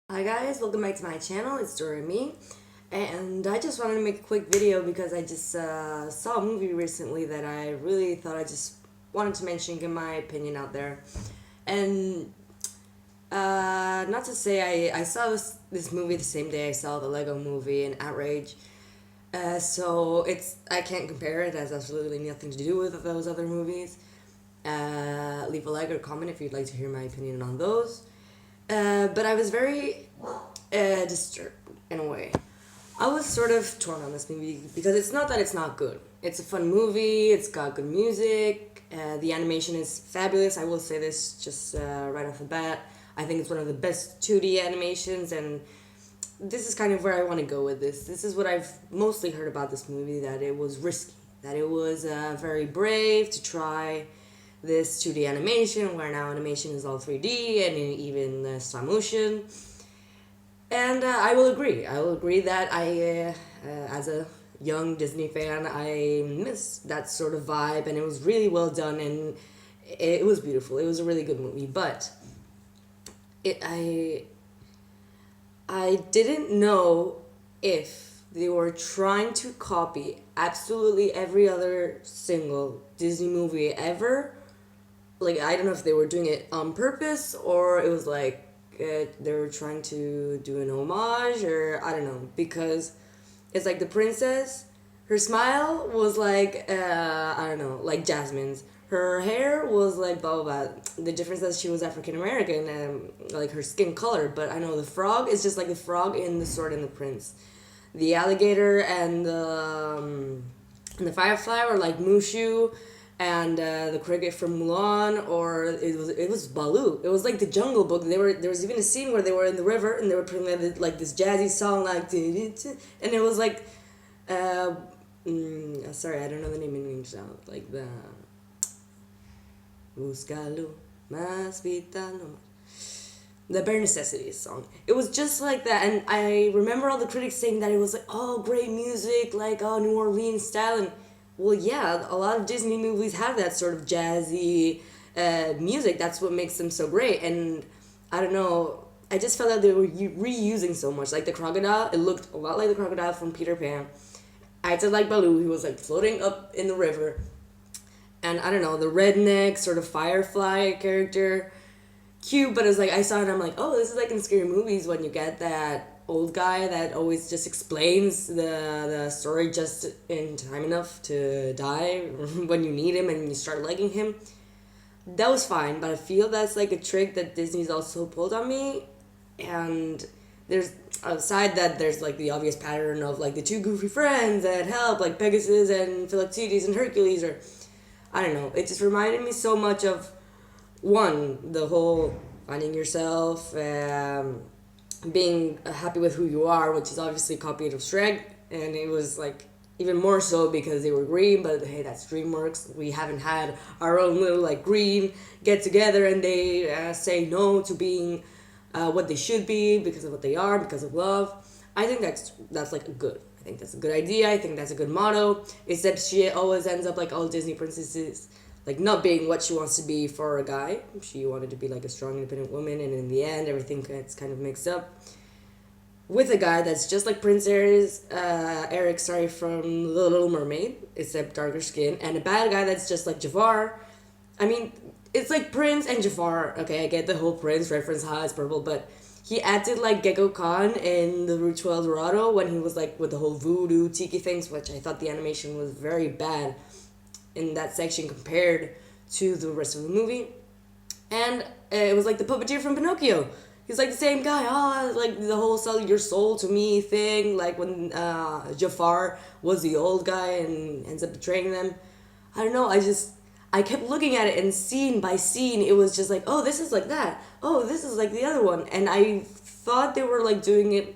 Hi guys, welcome back to my channel. It's Doremi, and I just wanted to make a quick video because I just saw a movie recently that I really thought I just wanted to mention, get my opinion out there. And not to say I saw this movie the same day I saw the Lego movie and Outrage. So I can't compare it as absolutely nothing to do with those other movies. Leave a like or comment if you'd like to hear my opinion on those. But I was very disturbed in a way. I was sort of torn on this movie because it's not that it's not good. It's a fun movie. It's got good music. The animation is fabulous. I will say this just right off the bat. I think it's one of the best 2D animations, and this is kind of where I want to go with this. This is what I've mostly heard about this movie, that it was risky, that it was very brave to try this 2D animation, where now animation is all 3D and even stop motion. And I will agree. I will agree that as a young Disney fan, I miss that sort of vibe, and it was really well done, and it was beautiful. It was a really good movie, but it I didn't know if they were trying to copy absolutely every other single Disney movie ever. Like, I don't know if they were doing it on purpose, or it was like they were trying to do an homage, or I don't know, because it's like the princess, her smile was like I don't know, like Jasmine's. Her hair was like blah blah blah. The difference is she was African American and like her skin color. But I know the frog is just like the frog in The Sword and the Prince. The alligator and the firefly were like Mushu, and the cricket from Mulan, or it was Baloo. It was like the Jungle Book. There was even a scene where they were in the river and they were playing like this jazzy song, like, and it was like, sorry, I don't know the name in English now. Like the Buscalo más vital no más. The Bare Necessities song. It was just like that, and I remember all the critics saying that it was like, oh, great music, like, oh, New Orleans style, and well, yeah, a lot of Disney movies have that sort of jazzy music. That's what makes them so great, and I don't know. I just felt that they were reusing so much. Like the crocodile, it looked a lot like the crocodile from Peter Pan. I acted like Baloo. He was like floating up in the river, and I don't know, the redneck sort of firefly character, cute, but it's like I saw it and I'm like, oh, this is like in scary movies when you get that old guy that always just explains the story just in time enough to die when you need him and you start liking him. That was fine, but I feel that's like a trick that Disney's also pulled on me. And there's aside that there's like the obvious pattern of like the two goofy friends that help, like Pegasus and Philoctetes and Hercules, or I don't know. It just reminded me so much of one, the whole finding yourself, being happy with who you are, which is obviously copied of Shrek, and it was like even more so because they were green. But hey, that's DreamWorks. We haven't had our own little like green get together, and they say no to being what they should be because of what they are, because of love. I think that's like good. I think that's a good idea. I think that's a good motto. Except she always ends up like all Disney princesses, like not being what she wants to be for a guy. She wanted to be like a strong, independent woman, and in the end, everything gets kind of mixed up with a guy that's just like Prince Eric, sorry, from The Little Mermaid, except darker skin, and a bad guy that's just like Jafar. I mean, it's like Prince and Jafar. Okay, I get the whole Prince reference, how it's purple, but he acted like Gecko Khan in The Route to El Dorado when he was like with the whole voodoo tiki things, which I thought the animation was very bad in that section compared to the rest of the movie. And it was like the puppeteer from Pinocchio. He's like the same guy. Oh, like the whole sell your soul to me thing. Like when Jafar was the old guy and ends up betraying them. I don't know. I kept looking at it, and scene by scene, it was just like, oh, this is like that. Oh, this is like the other one. And I thought they were like doing it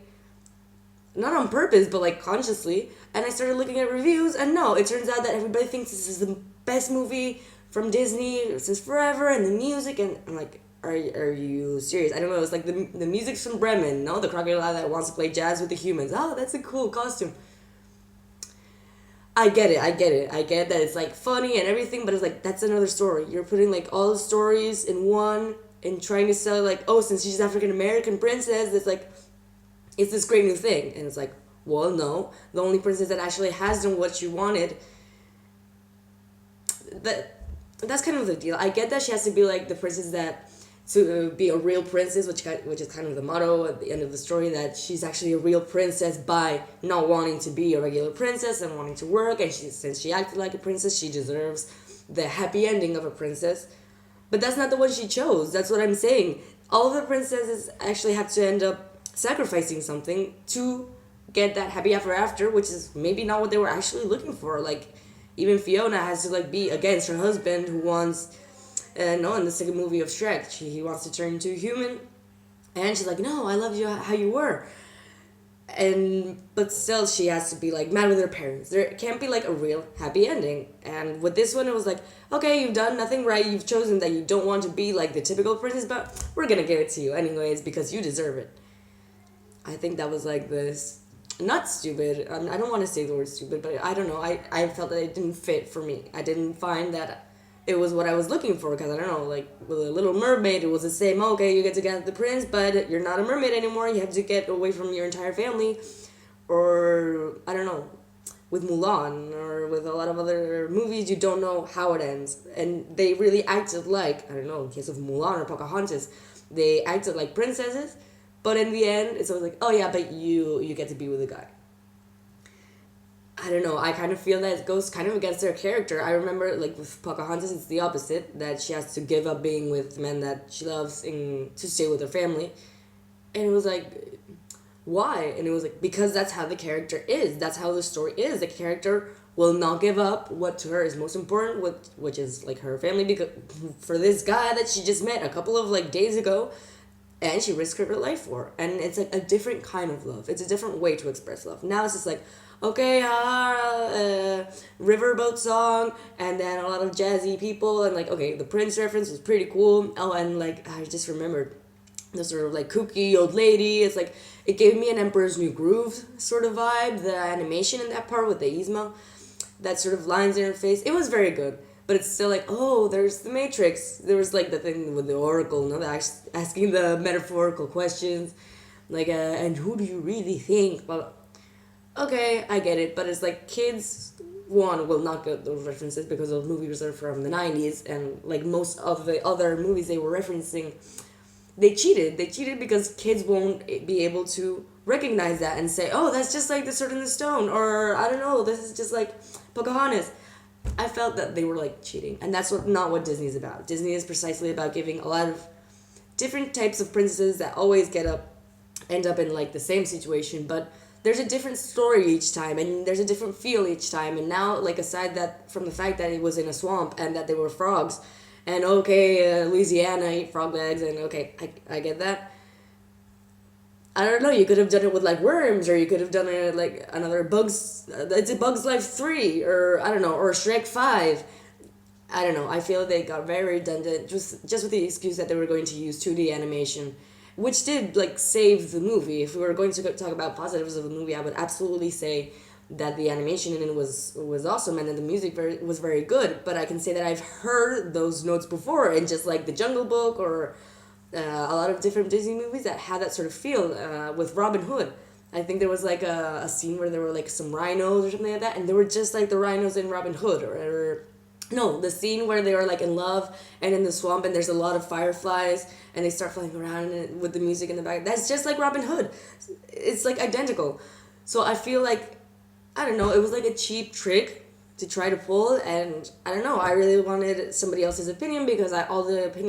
not on purpose, but like consciously. And I started looking at reviews, and no, it turns out that everybody thinks this is the best movie from Disney since forever, and the music, and I'm like, are you serious? I don't know. It's like the music's from Bremen, no, the crocodile that wants to play jazz with the humans. Oh, that's a cool costume. I get it. I get that it's like funny and everything, but it's like that's another story. You're putting like all the stories in one. and trying to sell like, oh, since she's African American princess, it's this great new thing. And it's like, well, no, the only princess that actually has done what she wanted. That's kind of the deal. I get that she has to be like the princess that to be a real princess, which is kind of the motto at the end of the story, that she's actually a real princess by not wanting to be a regular princess and wanting to work, and since she acted like a princess, she deserves the happy ending of a princess. But that's not the one she chose. That's what I'm saying. All of the princesses actually have to end up sacrificing something to get that happy ever after, which is maybe not what they were actually looking for. Like, even Fiona has to like be against her husband who wants, no, in the second movie of Shrek, he wants to turn into a human, and she's like, no, I loved you how you were. And but still she has to be like mad with her parents. There can't be like a real happy ending. And with this one it was like, okay, you've done nothing right, you've chosen that you don't want to be like the typical princess, but we're gonna give it to you anyways because you deserve it. I think that was like this, not stupid, I don't want to say the word stupid, but I don't know, I felt that it didn't fit for me. I didn't find that it was what I was looking for, because I don't know, like with a Little Mermaid, it was the same. Okay, you get to get the prince, but you're not a mermaid anymore. You have to get away from your entire family, or I don't know, with Mulan or with a lot of other movies, you don't know how it ends, and they really acted like, I don't know, in case of Mulan or Pocahontas, they acted like princesses, but in the end, it's always like, oh yeah, but you get to be with a guy. I don't know, I kind of feel that it goes kind of against her character. I remember, like, with Pocahontas, it's the opposite, that she has to give up being with men that she loves to stay with her family. And it was like, why? And it was like, because that's how the character is. That's how the story is. The character will not give up what to her is most important, which is, like, her family, because for this guy that she just met a couple of, like, days ago, and she risked her life for. And it's, like, a different kind of love. It's a different way to express love. Now it's just like, okay, riverboat song, and then a lot of jazzy people, and like, okay, the Prince reference was pretty cool. Oh, and like, I just remembered the sort of like kooky old lady. It's like, it gave me an Emperor's New Groove sort of vibe. The animation in that part with the Yzma, that sort of lines in her face, it was very good. But it's still like, oh, there's the Matrix. There was like the thing with the Oracle, you know, asking the metaphorical questions, like, and who do you really think? Well, okay, I get it, but it's like kids, one, will not get those references because those movies are from the 90s, and like most of the other movies they were referencing, they cheated. They cheated because kids won't be able to recognize that and say, oh, that's just like The Sword in the Stone, or I don't know, this is just like Pocahontas. I felt that they were like cheating, and that's not what Disney is about. Disney is precisely about giving a lot of different types of princesses that always end up in like the same situation, but there's a different story each time, and there's a different feel each time. And now, like, aside that from the fact that it was in a swamp and that there were frogs, and okay, Louisiana ate frog legs, and okay, I get that. I don't know, you could have done it with like worms, or you could have done it like another it's a Bugs Life 3, or I don't know, or Shrek 5. I don't know, I feel they got very redundant just with the excuse that they were going to use 2D animation, which did like save the movie. If we were going to talk about positives of the movie, I would absolutely say that the animation in it was awesome, and that the music was very good. But I can say that I've heard those notes before in just like The Jungle Book, or a lot of different Disney movies that had that sort of feel. With Robin Hood, I think there was like a scene where there were like some rhinos or something like that, and they were just like the rhinos in Robin Hood, or no, the scene where they were like in love and in the swamp, and there's a lot of fireflies and they start flying around with the music in the back. That's just like Robin Hood. It's like identical. So I feel like, I don't know, it was like a cheap trick to try to pull, and I don't know, I really wanted somebody else's opinion, because all the opinions